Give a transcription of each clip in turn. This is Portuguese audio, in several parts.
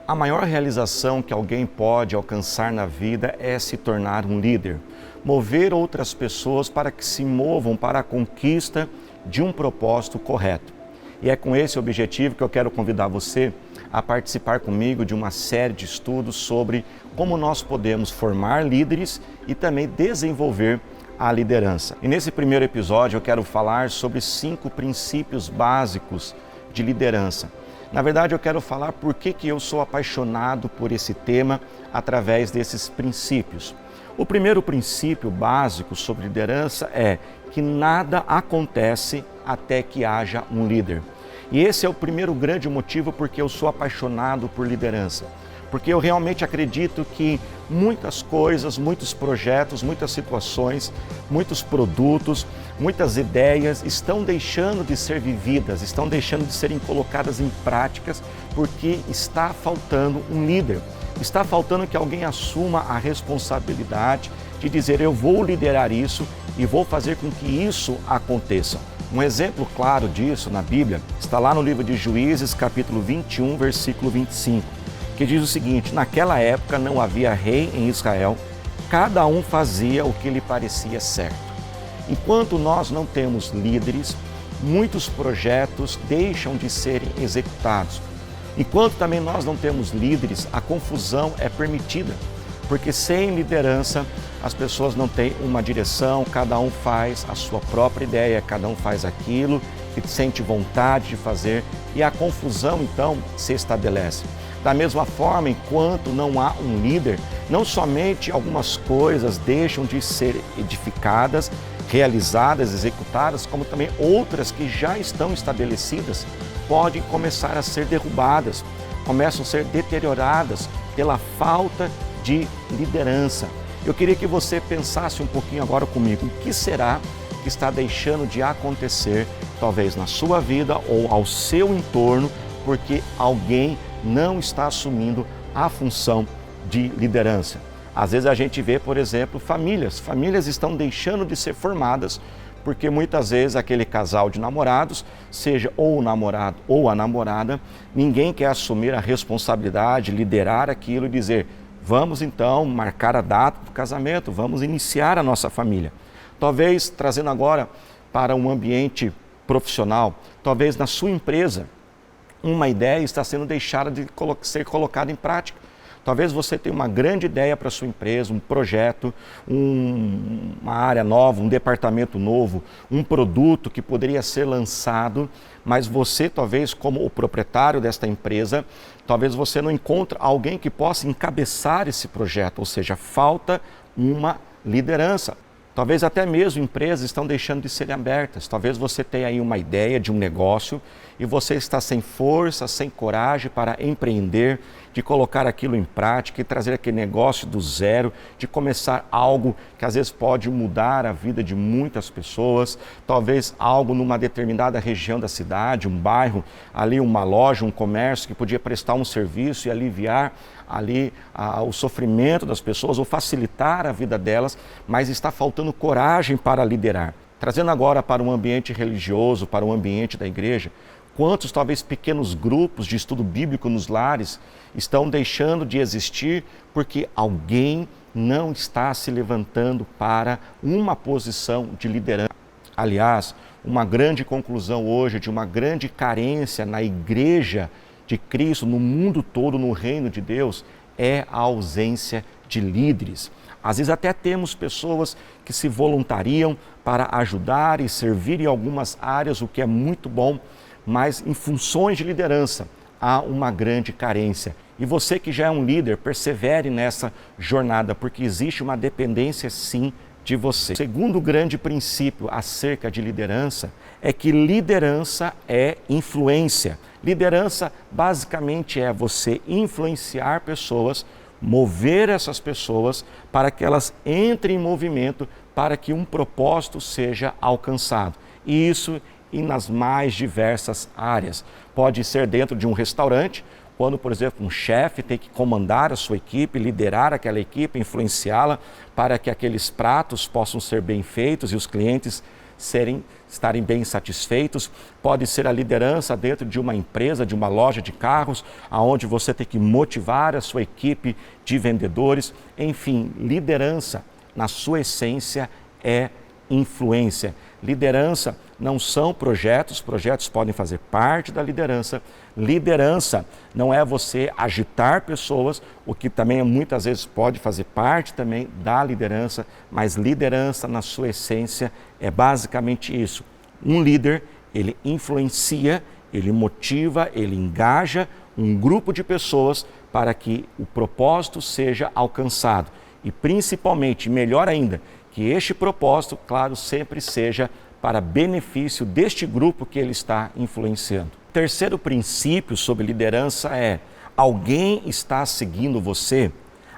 A maior realização que alguém pode alcançar na vida é se tornar um líder. Mover outras pessoas para que se movam para a conquista de um propósito correto. E é com esse objetivo que eu quero convidar você a participar comigo de uma série de estudos sobre como nós podemos formar líderes e também desenvolver a liderança. E nesse primeiro episódio eu quero falar sobre 5 princípios básicos de liderança. Na verdade, eu quero falar por que eu sou apaixonado por esse tema através desses princípios. O primeiro princípio básico sobre liderança é que nada acontece até que haja um líder. E esse é o primeiro grande motivo porque eu sou apaixonado por liderança. Porque eu realmente acredito que muitas coisas, muitos projetos, muitas situações, muitos produtos, muitas ideias estão deixando de ser vividas, estão deixando de serem colocadas em práticas porque está faltando um líder. Está faltando que alguém assuma a responsabilidade de dizer eu vou liderar isso e vou fazer com que isso aconteça. Um exemplo claro disso na Bíblia está lá no livro de Juízes, capítulo 21, versículo 25. Que diz o seguinte: naquela época não havia rei em Israel, cada um fazia o que lhe parecia certo. Enquanto nós não temos líderes, muitos projetos deixam de serem executados. Enquanto também nós não temos líderes, a confusão é permitida, porque sem liderança as pessoas não têm uma direção, cada um faz a sua própria ideia, cada um faz aquilo que sente vontade de fazer e a confusão então se estabelece. Da mesma forma, enquanto não há um líder, não somente algumas coisas deixam de ser edificadas, realizadas, executadas, como também outras que já estão estabelecidas podem começar a ser derrubadas, começam a ser deterioradas pela falta de liderança. Eu queria que você pensasse um pouquinho agora comigo, o que será que está deixando de acontecer, talvez na sua vida ou ao seu entorno, porque alguém não está assumindo a função de liderança. Às vezes a gente vê, por exemplo, famílias estão deixando de ser formadas porque muitas vezes aquele casal de namorados, seja ou o namorado ou a namorada, ninguém quer assumir a responsabilidade, liderar aquilo e dizer vamos então marcar a data do casamento, vamos iniciar a nossa família. Talvez trazendo agora para um ambiente profissional, talvez na suma empresa, uma ideia está sendo deixada de ser colocada em prática. Talvez você tenha uma grande ideia para a sua empresa, um projeto, uma área nova, um departamento novo, um produto que poderia ser lançado, mas você talvez como o proprietário desta empresa, talvez você não encontre alguém que possa encabeçar esse projeto, ou seja, falta uma liderança. Talvez até mesmo empresas estão deixando de serem abertas. Talvez você tenha aí uma ideia de um negócio e você está sem força, sem coragem para empreender, de colocar aquilo em prática e trazer aquele negócio do zero, de começar algo que às vezes pode mudar a vida de muitas pessoas, talvez algo numa determinada região da cidade, um bairro, ali uma loja, um comércio que podia prestar um serviço e aliviar ali o sofrimento das pessoas ou facilitar a vida delas, mas está faltando coragem para liderar. Trazendo agora para um ambiente religioso, para o ambiente da igreja, quantos talvez pequenos grupos de estudo bíblico nos lares estão deixando de existir porque alguém não está se levantando para uma posição de liderança. Aliás, uma grande conclusão hoje de uma grande carência na igreja de Cristo, no mundo todo, no reino de Deus, é a ausência de líderes. Às vezes até temos pessoas que se voluntariam para ajudar e servir em algumas áreas, o que é muito bom, mas em funções de liderança há uma grande carência. E você que já é um líder, persevere nessa jornada, porque existe uma dependência sim de você. O segundo grande princípio acerca de liderança é que liderança é influência. Liderança basicamente é você influenciar pessoas, mover essas pessoas para que elas entrem em movimento para que um propósito seja alcançado. E isso e nas mais diversas áreas. Pode ser dentro de um restaurante, quando, por exemplo, um chefe tem que comandar a sua equipe, liderar aquela equipe, influenciá-la para que aqueles pratos possam ser bem feitos e os clientes estarem bem satisfeitos, pode ser a liderança dentro de uma empresa, de uma loja de carros, aonde você tem que motivar a sua equipe de vendedores. Enfim, liderança, na sua essência, é influência. Liderança não são projetos, projetos podem fazer parte da liderança. Liderança não é você agitar pessoas, o que também muitas vezes pode fazer parte também da liderança, mas liderança na sua essência é basicamente isso. Um líder, ele influencia, ele motiva, ele engaja um grupo de pessoas para que o propósito seja alcançado. E principalmente, melhor ainda, que este propósito, claro, sempre seja para benefício deste grupo que ele está influenciando. O terceiro princípio sobre liderança é: alguém está seguindo você?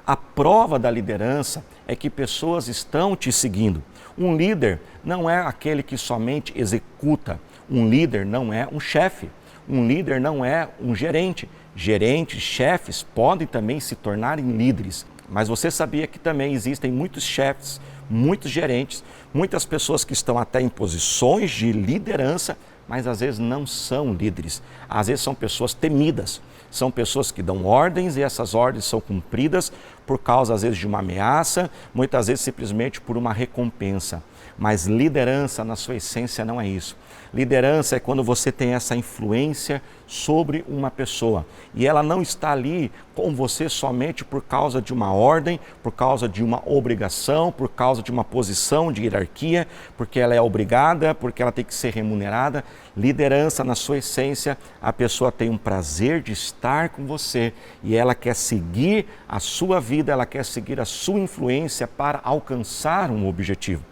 A prova da liderança é que pessoas estão te seguindo. Um líder não é aquele que somente executa. Um líder não é um chefe. Um líder não é um gerente. Gerentes, chefes podem também se tornarem líderes. Mas você sabia que também existem muitos chefes, muitos gerentes, muitas pessoas que estão até em posições de liderança, mas às vezes não são líderes. Às vezes são pessoas temidas, são pessoas que dão ordens e essas ordens são cumpridas por causa, às vezes, de uma ameaça, muitas vezes simplesmente por uma recompensa. Mas liderança, na sua essência, não é isso. Liderança é quando você tem essa influência sobre uma pessoa e ela não está ali com você somente por causa de uma ordem, por causa de uma obrigação, por causa de uma posição de hierarquia, porque ela é obrigada, porque ela tem que ser remunerada. Liderança, na sua essência, a pessoa tem um prazer de estar com você e ela quer seguir a sua vida, ela quer seguir a sua influência para alcançar um objetivo.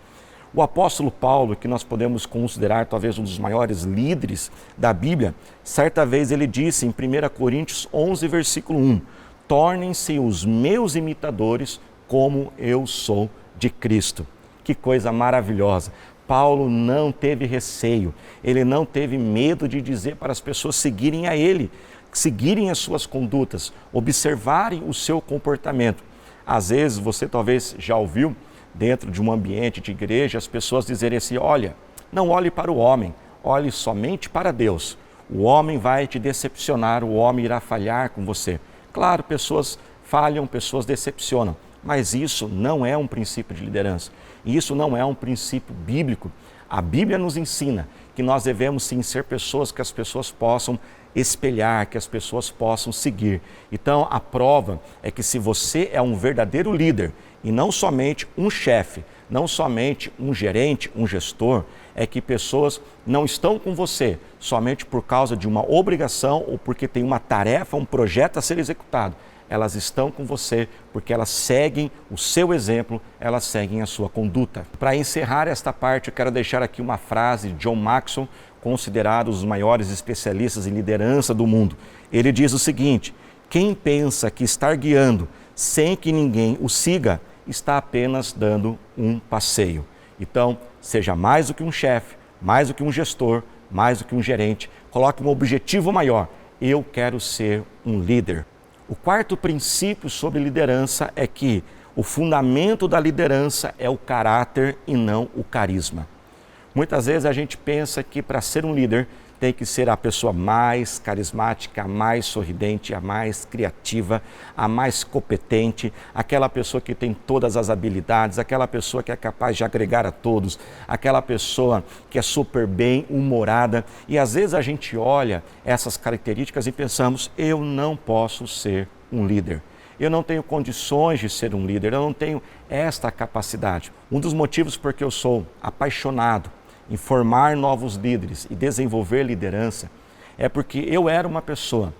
O apóstolo Paulo, que nós podemos considerar talvez um dos maiores líderes da Bíblia, certa vez ele disse em 1 Coríntios 11, versículo 1, tornem-se os meus imitadores como eu sou de Cristo. Que coisa maravilhosa! Paulo não teve receio, ele não teve medo de dizer para as pessoas seguirem a ele, seguirem as suas condutas, observarem o seu comportamento. Às vezes você talvez já ouviu, dentro de um ambiente de igreja, as pessoas dizerem assim: olha, não olhe para o homem, olhe somente para Deus. O homem vai te decepcionar, o homem irá falhar com você. Claro, pessoas falham, pessoas decepcionam, mas isso não é um princípio de liderança. Isso não é um princípio bíblico. A Bíblia nos ensina que nós devemos sim ser pessoas que as pessoas possam espelhar, que as pessoas possam seguir. Então, a prova é que se você é um verdadeiro líder e não somente um chefe, não somente um gerente, um gestor, é que pessoas não estão com você somente por causa de uma obrigação ou porque tem uma tarefa, um projeto a ser executado. Elas estão com você porque elas seguem o seu exemplo, elas seguem a sua conduta. Para encerrar esta parte, eu quero deixar aqui uma frase de John Maxwell, considerado um dos maiores especialistas em liderança do mundo. Ele diz o seguinte: quem pensa que estar guiando sem que ninguém o siga, está apenas dando um passeio. Então, seja mais do que um chefe, mais do que um gestor, mais do que um gerente, coloque um objetivo maior. Eu quero ser um líder. O quarto princípio sobre liderança é que o fundamento da liderança é o caráter e não o carisma. Muitas vezes a gente pensa que para ser um líder tem que ser a pessoa mais carismática, a mais sorridente, a mais criativa, a mais competente, aquela pessoa que tem todas as habilidades, aquela pessoa que é capaz de agregar a todos, aquela pessoa que é super bem humorada. E às vezes a gente olha essas características e pensamos: eu não posso ser um líder. Eu não tenho condições de ser um líder, eu não tenho esta capacidade. Um dos motivos por que eu sou apaixonado em formar novos líderes e desenvolver liderança é porque eu era uma pessoa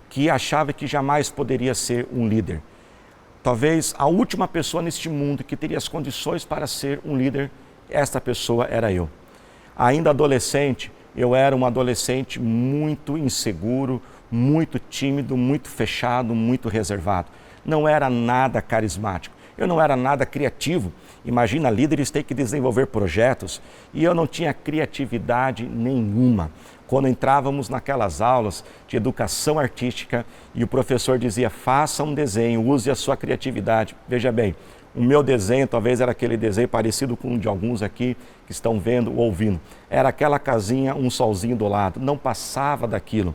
que achava que jamais poderia ser um líder. Talvez a última pessoa neste mundo que teria as condições para ser um líder, esta pessoa era eu. Ainda adolescente, eu era um adolescente muito inseguro, muito tímido, muito fechado, muito reservado. Não era nada carismático. Eu não era nada criativo. Imagina, líderes têm que desenvolver projetos e eu não tinha criatividade nenhuma. Quando entrávamos naquelas aulas de educação artística e o professor dizia: faça um desenho, use a sua criatividade. Veja bem, O meu desenho talvez era aquele desenho parecido com o de alguns aqui que estão vendo ou ouvindo. Era aquela casinha, um solzinho do lado, não passava daquilo.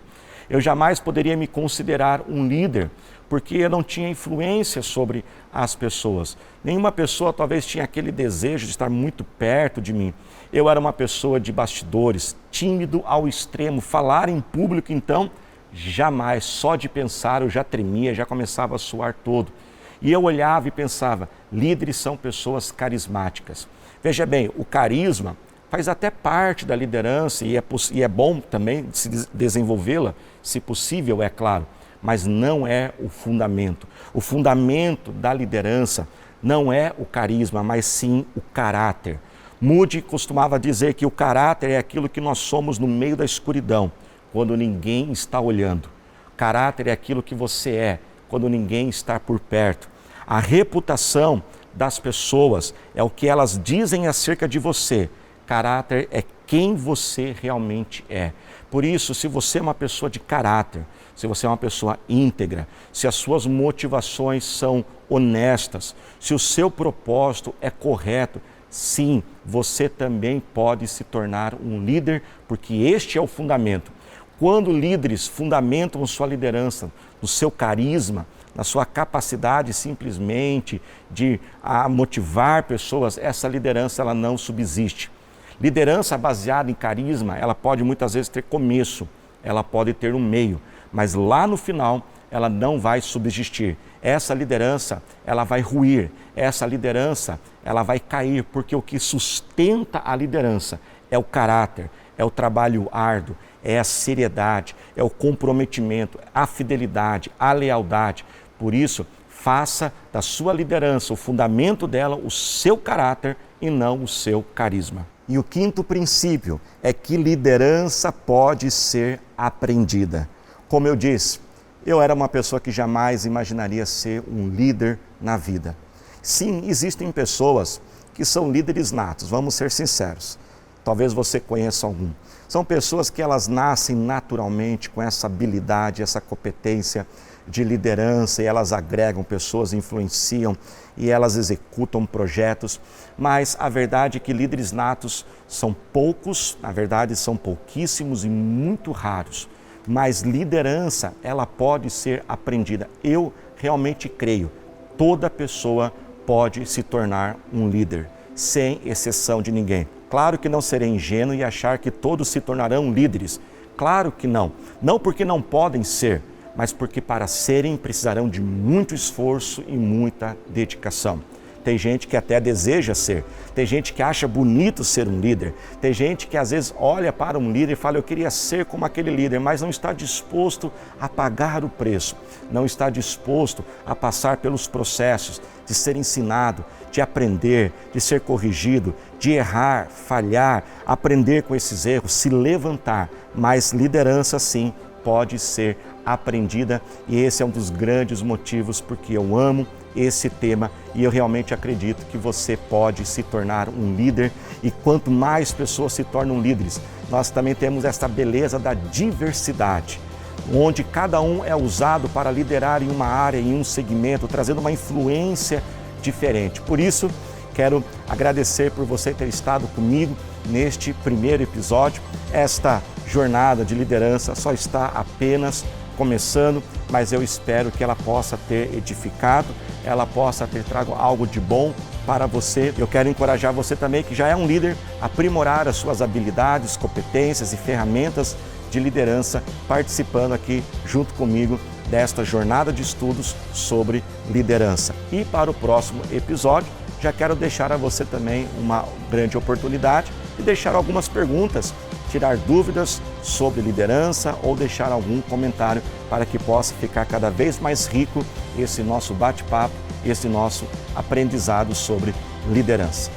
Eu jamais poderia me considerar um líder, porque eu não tinha influência sobre as pessoas. Nenhuma pessoa talvez tinha aquele desejo de estar muito perto de mim. Eu era uma pessoa de bastidores, tímido ao extremo. Falar em público, então, jamais. Só de pensar eu já tremia, já começava a suar todo. E eu olhava e pensava, líderes são pessoas carismáticas. Veja bem, o carisma faz até parte da liderança e é bom também se desenvolvê-la, se possível, é claro, mas não é o fundamento. O fundamento da liderança não é o carisma, mas sim o caráter. Moody costumava dizer que o caráter é aquilo que nós somos no meio da escuridão, quando ninguém está olhando. Caráter é aquilo que você é, quando ninguém está por perto. A reputação das pessoas é o que elas dizem acerca de você. Caráter é quem você realmente é. Por isso, se você é uma pessoa de caráter, se você é uma pessoa íntegra, se as suas motivações são honestas, se o seu propósito é correto, sim, você também pode se tornar um líder, porque este é o fundamento. Quando líderes fundamentam sua liderança no seu carisma, na sua capacidade simplesmente de motivar pessoas, essa liderança ela não subsiste. Liderança baseada em carisma, ela pode muitas vezes ter começo, ela pode ter um meio, mas lá no final ela não vai subsistir. Essa liderança, ela vai ruir, essa liderança, ela vai cair, porque o que sustenta a liderança é o caráter, é o trabalho árduo, é a seriedade, é o comprometimento, a fidelidade, a lealdade. Por isso, faça da sua liderança, o fundamento dela, o seu caráter e não o seu carisma. E o quinto princípio é que liderança pode ser aprendida. Como eu disse, eu era uma pessoa que jamais imaginaria ser um líder na vida. Sim, existem pessoas que são líderes natos, vamos ser sinceros. Talvez você conheça algum. São pessoas que elas nascem naturalmente com essa habilidade, essa competência de liderança e elas agregam pessoas, influenciam e elas executam projetos. Mas a verdade é que líderes natos são poucos, na verdade são pouquíssimos e muito raros. Mas liderança, ela pode ser aprendida. Eu realmente creio, toda pessoa pode se tornar um líder, sem exceção de ninguém. Claro que não serei ingênuo e achar que todos se tornarão líderes. Claro que não. Não porque não podem ser, mas porque para serem precisarão de muito esforço e muita dedicação. Tem gente que até deseja ser, tem gente que acha bonito ser um líder, tem gente que às vezes olha para um líder e fala, eu queria ser como aquele líder, mas não está disposto a pagar o preço, não está disposto a passar pelos processos de ser ensinado, de aprender, de ser corrigido, de errar, falhar, aprender com esses erros, se levantar. Mas liderança sim pode ser aprendida e esse é um dos grandes motivos porque eu amo esse tema e eu realmente acredito que você pode se tornar um líder e quanto mais pessoas se tornam líderes, nós também temos essa beleza da diversidade, onde cada um é usado para liderar em uma área, em um segmento, trazendo uma influência diferente. Por isso, quero agradecer por você ter estado comigo neste primeiro episódio. Esta jornada de liderança só está apenas começando, mas eu espero que ela possa ter edificado, ela possa ter trago algo de bom para você. Eu quero encorajar você também, que já é um líder, a aprimorar as suas habilidades, competências e ferramentas de liderança, participando aqui junto comigo desta jornada de estudos sobre liderança. E para o próximo episódio, já quero deixar a você também uma grande oportunidade de deixar algumas perguntas, tirar dúvidas sobre liderança ou deixar algum comentário para que possa ficar cada vez mais rico esse nosso bate-papo, esse nosso aprendizado sobre liderança.